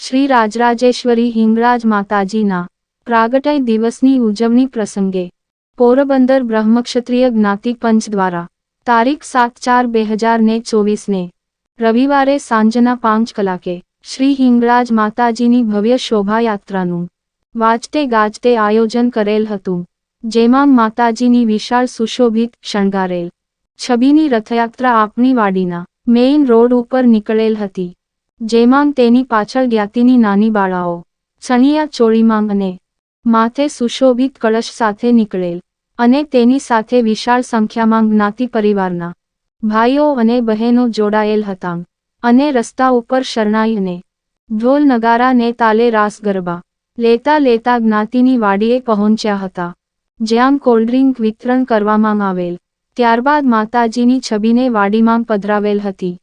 શ્રી રાજરાજેશ્વરી હિંગળાજ માતાજીના પ્રાગટય દિવસની ઉજવણી પ્રસંગે પોરબંદર બ્રહ્મક્ષત્રિય જ્ઞાતિ પંચ દ્વારા તારીખ 7/4/2024 રવિવારે સાંજના 5 કલાકે શ્રી હિંગળાજ માતાજીની ભવ્ય શોભાયાત્રાનું વાજતે ગાજતે આયોજન કરેલ હતું, જેમાં માતાજીની વિશાળ સુશોભિત શણગારેલ છબીની રથયાત્રા આપણી વાડીના મેઇન રોડ ઉપર નીકળેલ હતી, જેમાં તેની પાછળ જ્ઞાતિની નાની બાળાઓ ચણિયા ચોળીમાં અને માથે સુશોભિત કળશ સાથે નીકળેલ અને તેની સાથે વિશાળ સંખ્યામાં જ્ઞાતિ પરિવારના ભાઈઓ અને બહેનો જોડાયેલ હતા અને રસ્તા ઉપર શરણાઈ અને ઢોલ નગારા ને તાલે રાસ ગરબા લેતા જ્ઞાતિની વાડીએ પહોંચ્યા હતા, જ્યાં કોલ્ડ્રિંક વિતરણ કરવામાં આવેલ. ત્યારબાદ માતાજીની છબીને વાડીમાં પધરાવેલ હતી.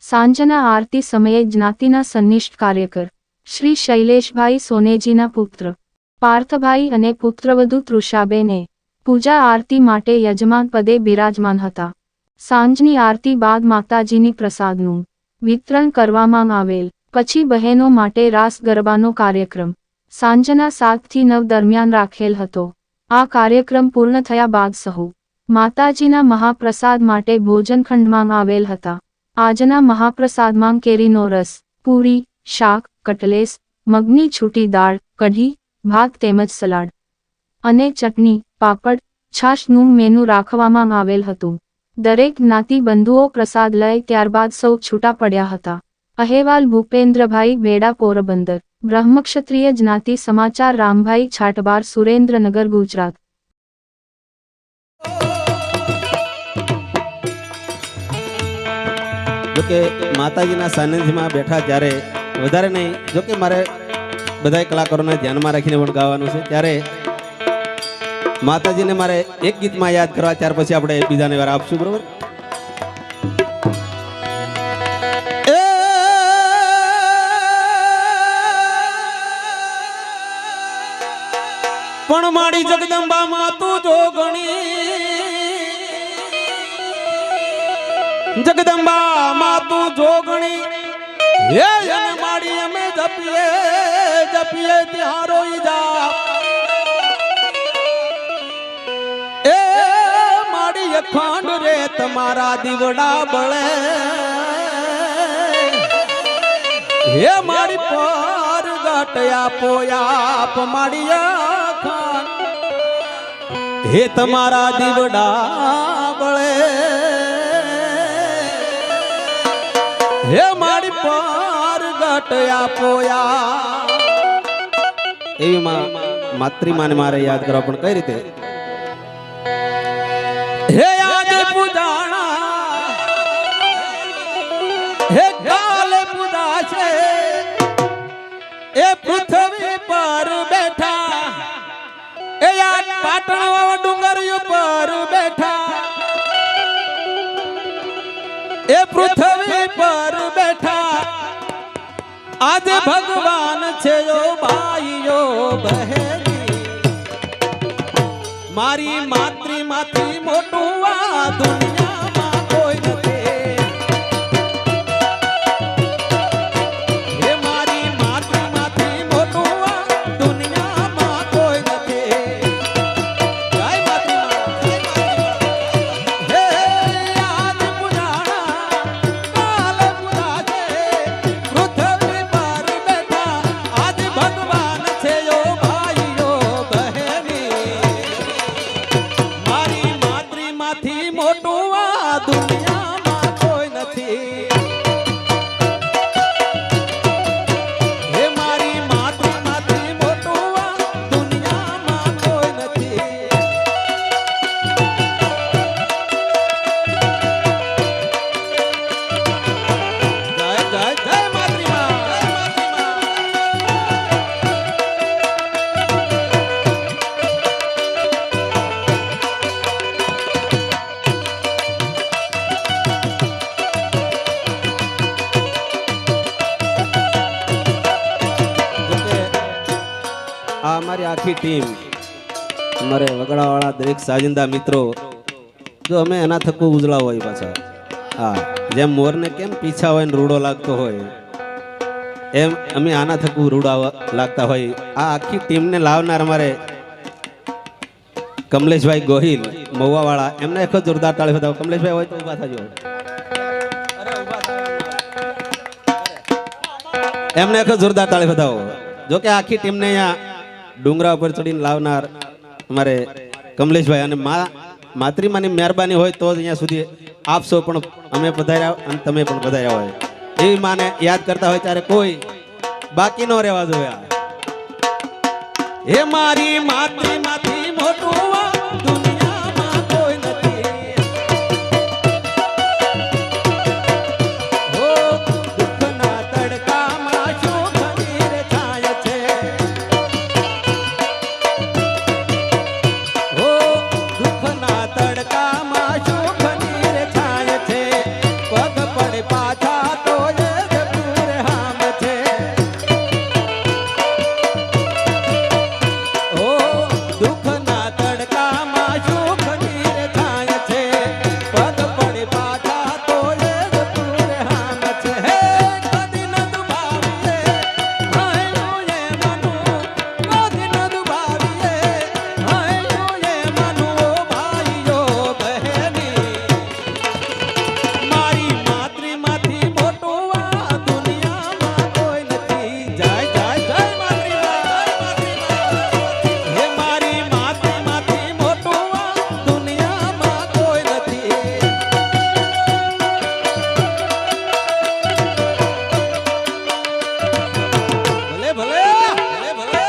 સાંજના આરતી સમયે જ્ઞાતિના સંનિષ્ઠ કાર્યકર શ્રી શૈલેષભાઈ સોનેજીના પુત્ર પાર્થભાઈ અને પુત્રવધુ તૃષાબેને પૂજા આરતી માટે યજમાન પદે બિરાજમાન હતા. સાંજની આરતી બાદ માતાજીની પ્રસાદનું વિતરણ કરવામાં આવેલ. પછી બહેનો માટે રાસ ગરબાનો કાર્યક્રમ સાંજના 7 થી 9 દરમિયાન રાખેલ હતો. આ કાર્યક્રમ પૂર્ણ થયા બાદ સહુ માતાજીના મહાપ્રસાદ માટે ભોજનખંડમાં આવેલ હતા. આજના મહાપ્રસાદમાં કેરીનો રસ, પૂરી, શાક, કટલેસ, મગની છૂટી દાળ, કઢી, ભાત તેમજ સલાડ અને ચટણી, પાપડ, છાશનું મેનુ રાખવામાં આવેલ હતું. દરેક જ્ઞાતિ બંધુઓ પ્રસાદ લઈ ત્યારબાદ સૌ છૂટા પડ્યા હતા. અહેવાલ ભૂપેન્દ્રભાઈ બેડા, પોરબંદર બ્રહ્મક્ષત્રિય જ્ઞાતિ સમાચાર. રામભાઈ છાટબાર, સુરેન્દ્રનગર, ગુજરાત. જોકે માતાજીના સાનિધ્યમાં બેઠા ત્યારે વધારે નહીં, જોકે મારે બધા કલાકારોને ધ્યાનમાં રાખીને પણ ગાવાનું છે, ત્યારે માતાજીને મારે એક ગીતમાં યાદ કરવા, ત્યાર પછી આપણે બીજાને વાર આપશું, બરોબર? પણ મારી જગદંબા માં તું જોગણી, જગદંબા માં તું જોગણી, હે એને મારી અમે જપીએ ત્યારો જા, એ મારી અખંડ રે તમારા દીવડા બળે, હે મારી પર ગટયા પોયા મારી અખંડ, હે તમારા દીવડા બળે, હે મારી પર ગટયા પોયા. એવી માતૃમાને મારે યાદ કરવા, પણ કઈ રીતે? હે આજે પૂજાણા, હે કાલે પૂજા છે, એ પૃથ્વી પર બેઠા, એ પાટણ ડુંગર ઉપર બેઠા, એ પૃથ્વી પર બેઠા, આજે ભગવાન છે યો ભાઈઓ બહેની, મારી માતૃમાંથી મોટું આ દુનિયામાં કોઈ નથી, હે મારી માતૃમાંથી મોટું આ દુનિયામાં કોઈ નથી. જય માતૃમા, હે આજ પુરાણા કાલ પુરા છે, પૃથ્વી પર બેઠા, આજ ભગવાન છે યો ભાઈઓ બહેની, મારી માતૃમાંથી મોટું આ દુનિયામાં કોઈ નથી, હે મારી માતૃમાંથી મોટું આ દુનિયામાં કોઈ નથી. જય જય જય માતૃમા, જય આ અમારી આખી ટીમ, અમારે વગડાવાળા દરેક સાજિંદા મિત્રો, જો અમે એના થકું ઉજળા હોય પાછા. હા, જેમ મોરને કેમ પીછા હોય ને રૂડો લાગતો હોય, એમ અમે આના થકું રૂડા લાગતા હોય. આ આખી ટીમને લાવનાર અમારે કમલેશભાઈ ગોહિલ મહુવાવાળા, એમને એક જોરદાર તાળી બતાવો. કમલેશભાઈ હોય તો ઊભા થજો. એમને એક જોરદાર તાળી બતાવો. જો કે આખી ટીમને અહીંયા ડુંગરા ઉપર ચડીને લાવનાર અમારે કમલેશભાઈ અને માતૃમાની મહેરબાની હોય તો જ અહીંયા સુધી આપશો. પણ અમે પધાર્યા અને તમે પણ પધાર્યા હોય એવી માને યાદ કરતા હોય ત્યારે કોઈ બાકી ન રહેવા જોઈએ. હે મારી માતૃમાંથી મોટું દુનિયામાં કોઈ નથી. હો દુઃખના તડકામાં સુખ નીર છાય છે. હો દુઃખના તડકામાં સુખ નીર છાય છે. પગ પડે પાછા તો એ દૂર હામ છે. હો દુઃખના તડકામાં સુખ નીર છાય છે. પગ પડે પાછા તો એ દૂર હામ છે. હે કદી ન દુભાવીએ હાયું એ મનું, કદી ન દુભાવીએ હાયું એ મનું. ઓ ભાઈઓ બહેની મારી માતૃમાંથી મોટું આ દુનિયામાં કોઈ નથી. જય જય જય માતૃમા. હે મારી માતૃમાંથી મોટું આ દુનિયામાં કોઈ નથી. ભલે ભલે ભલે ભલે.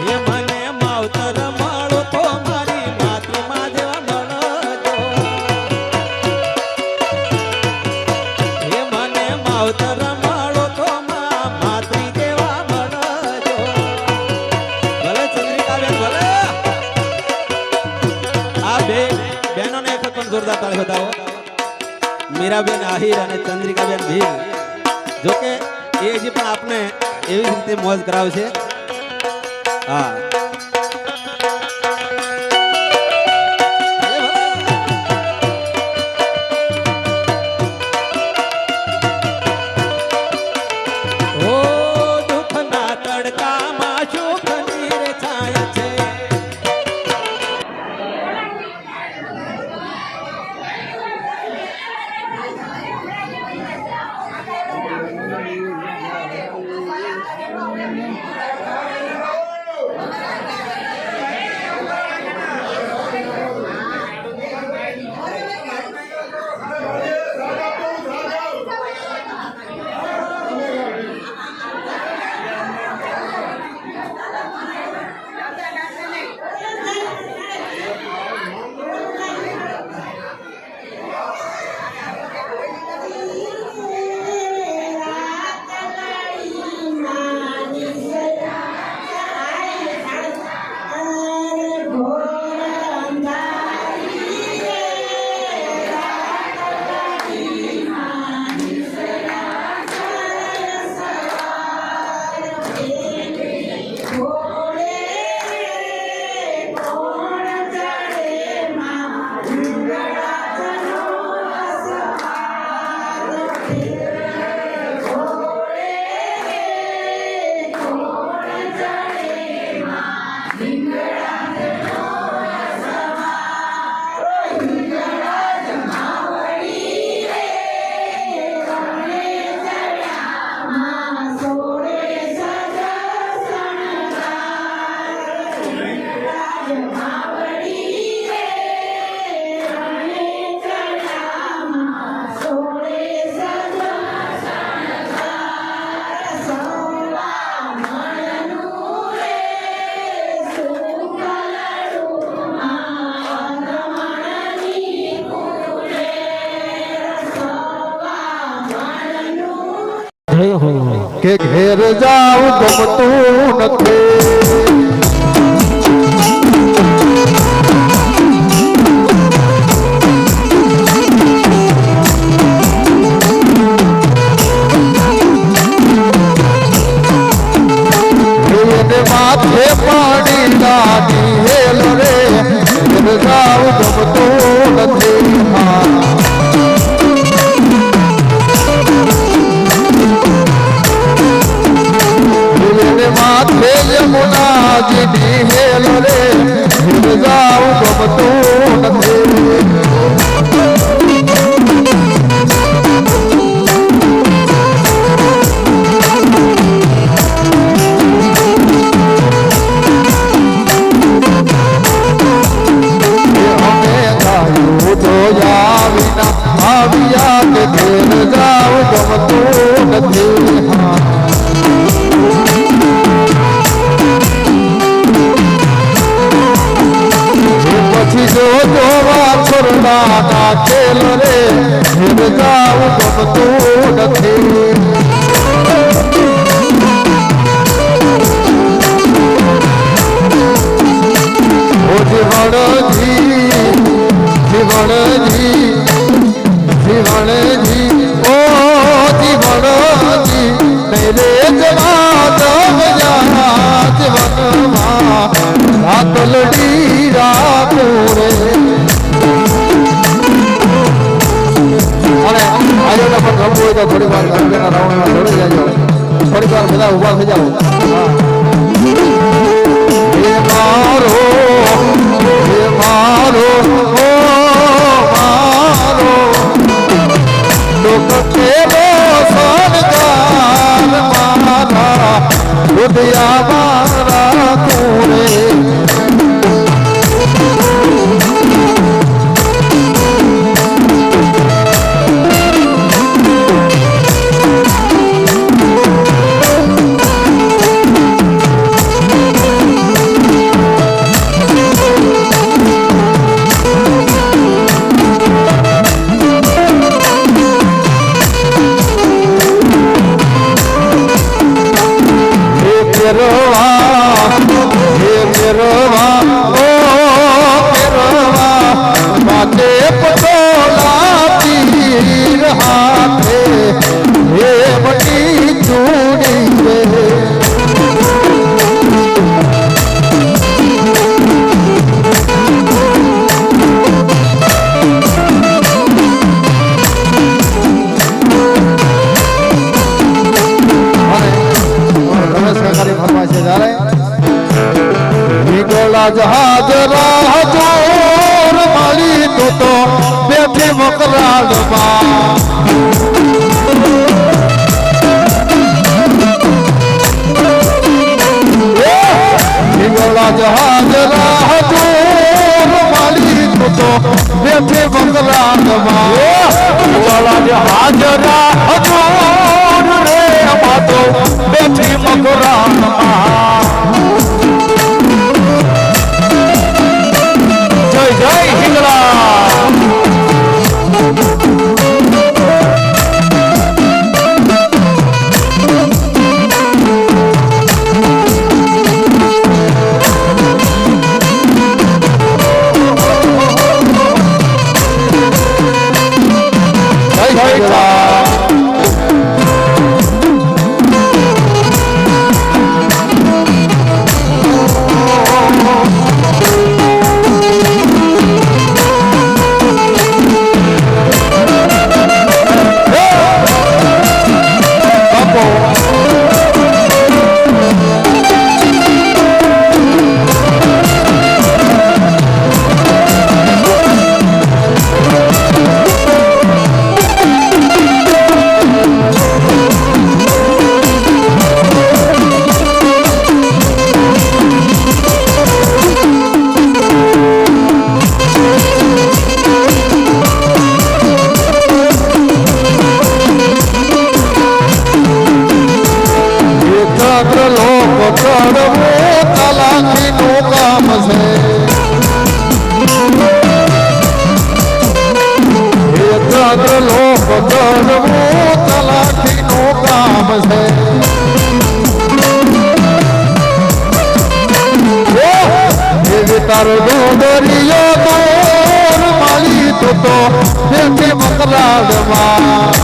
હે મને માવતર મળો તો મારી માતૃમા જેવા મળજો. હે મને માવતર મળો તો માતૃ જેવા મળજો. ભલે ચંદ્રિકાબેન ભલે. આ બે બહેનોને એક પણ જોરદાર તાળી બતાવો. મીરાબેન આહિર અને ચંદ્રિકાબેન ભીલ. જોકે એ હજી પણ આપને એવી જ રીતે મોજ કરાવશે. હા ઓ દુઃખના તડકામાં સુખ નીર છાય છે. કે ઘેર જાઉં ગમતું નથી. એને માથે પાણી લાગી હેલ રે ઘેર જાઉં ગમતું વિના આવ્યા કે ઘેર જાવ ગમતું નથી હા પછી જો જોવા છોરડા નાખેલ રે ઘેર જાવ ગમતું નથી જીવણજી જીવણજી ઓ જીવણજી મેરે જવા જીવનમાં રાતલડી રાપુરે અને આજોને પણ રમવું હોય તો થોડી વાર રંગના રાવણમાં જોડી જાજો થોડી વાર બધા ઊભા થઈ જાઓ હે મારો મારા તુરે જહાજ રાહ જોર માલી તો બેઠી મકરાડમાં જહાજ રાહ જોર માલી તો બેઠી મકરાડમાં જહાજ રાહ જોર રે માતો બેઠી મકરાડમાં જય હિંગળા તારો ડોડરિયો દોર માલી તો બેઠી મકરાડમાં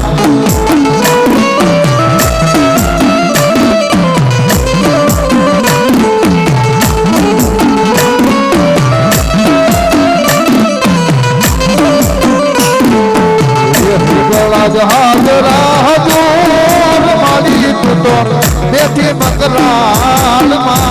જહાજ રાહ જોર માલી તો બેઠી મકરાડમાં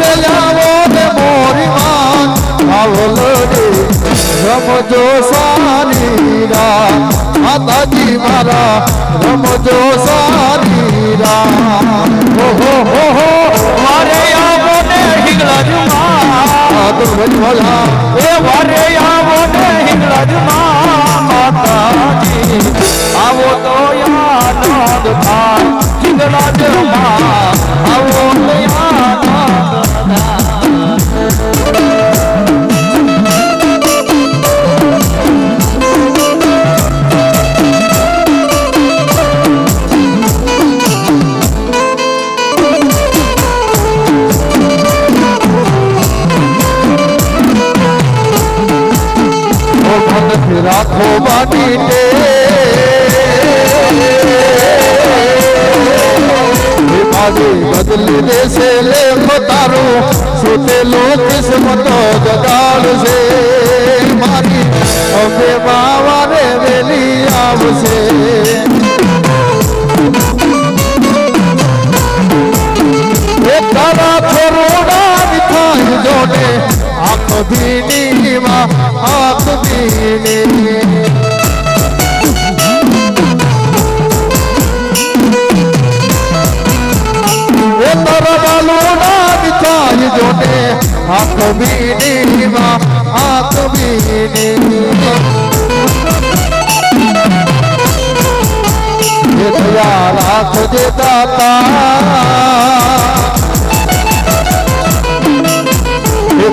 હવે આવો ને મોરી માં આવલડી રમજો સારી રાત માતાજી મારા રમજો સારી રાત ઓહો હો હો વારે આવો ને હિંગળાજમાં ભલા એ વારે આવો ને હિંગળાજમાં માતાજી આવો તો આનંદ થાય હિંગળાજમાં આવો તો આનંદ રાખો બાટી બદલી દેશે લેખ તારું સુતેલો કિસ્મતો જગાડશે મારી હવે બાવારે વેલી આવશે તારા છોરોડા થાય જોડે આંખ ભીનીમાં આંખ ભીની એ તારા બાલોડા થાય જોડે આંખ ભીનીમાં આંખ ભીની એ દયા રાખજે દાતા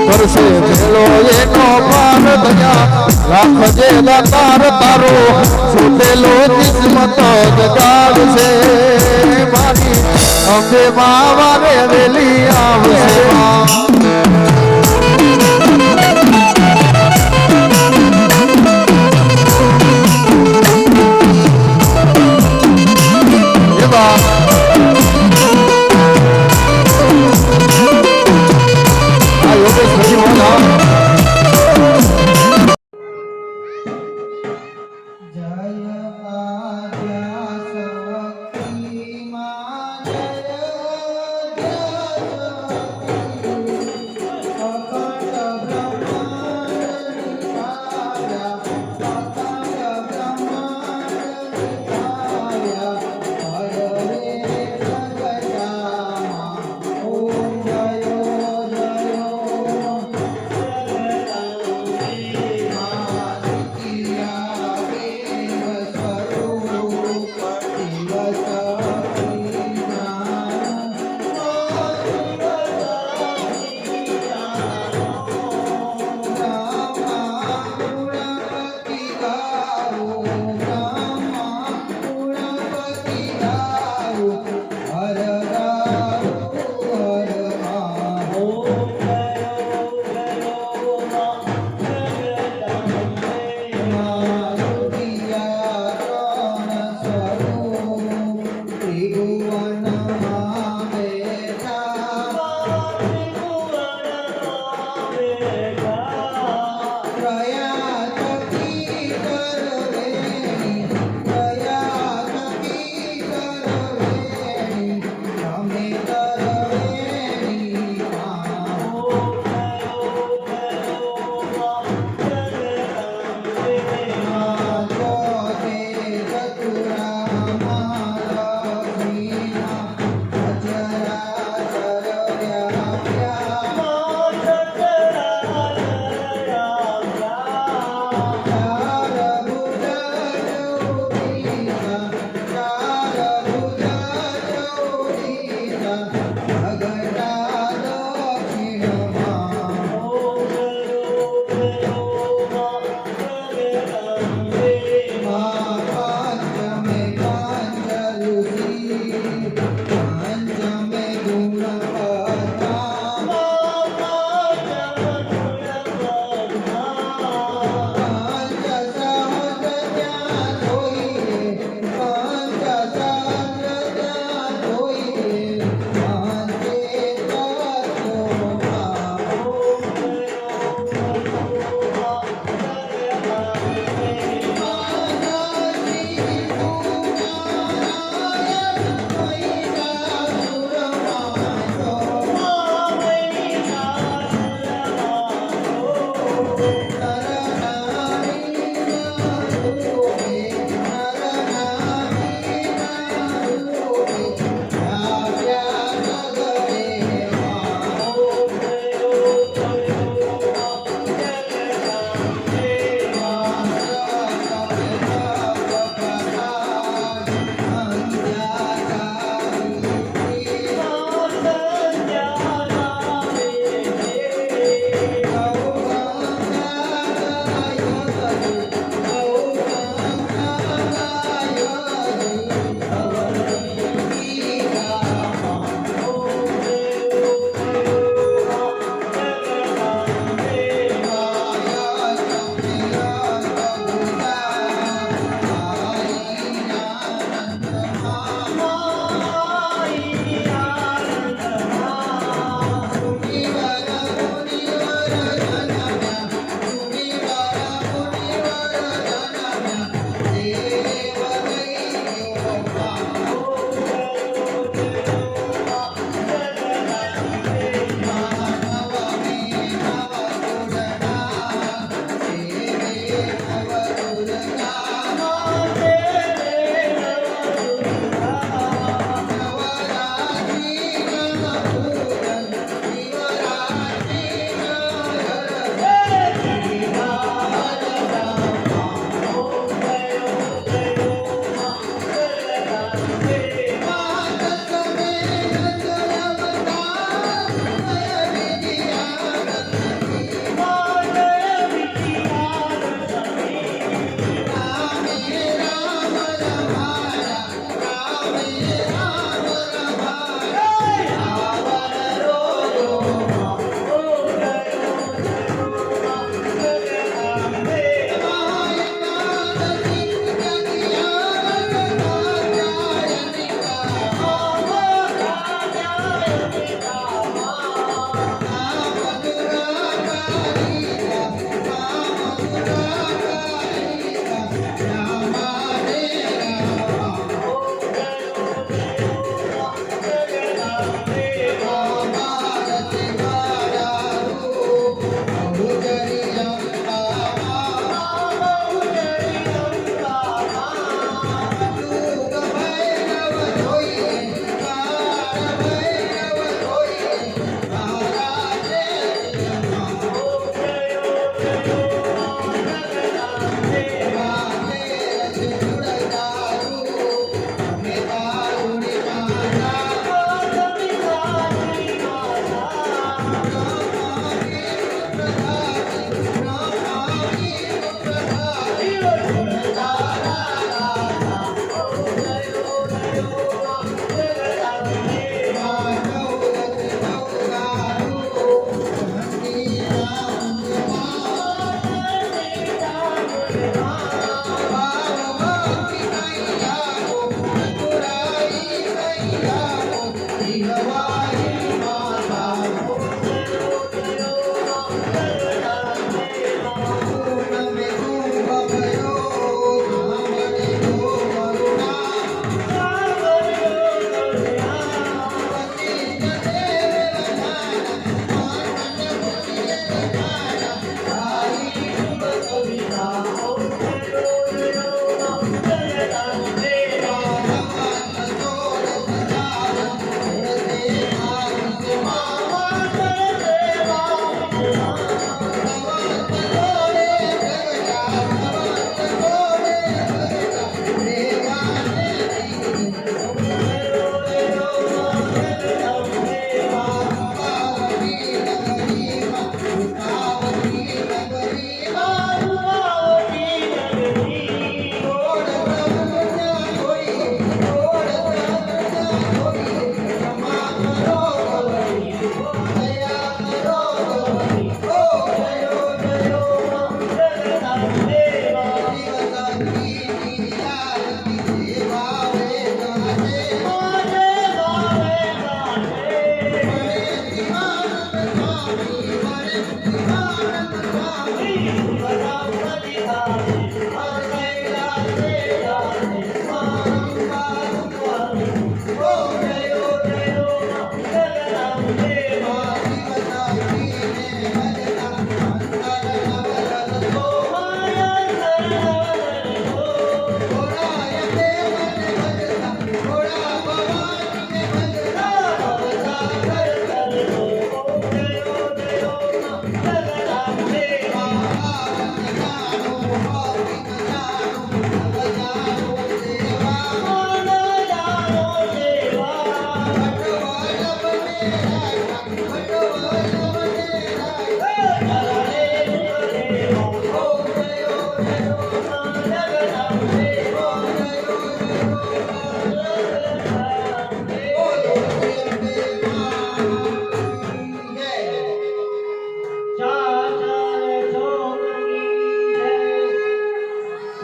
પરસે ભેલો એનો પાર દયા રાખજે દાતાર તારો સુતેલો કિસ્મત જગાડશે મારી અંબે માવારે વેલી આવશે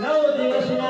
નવ દિવસની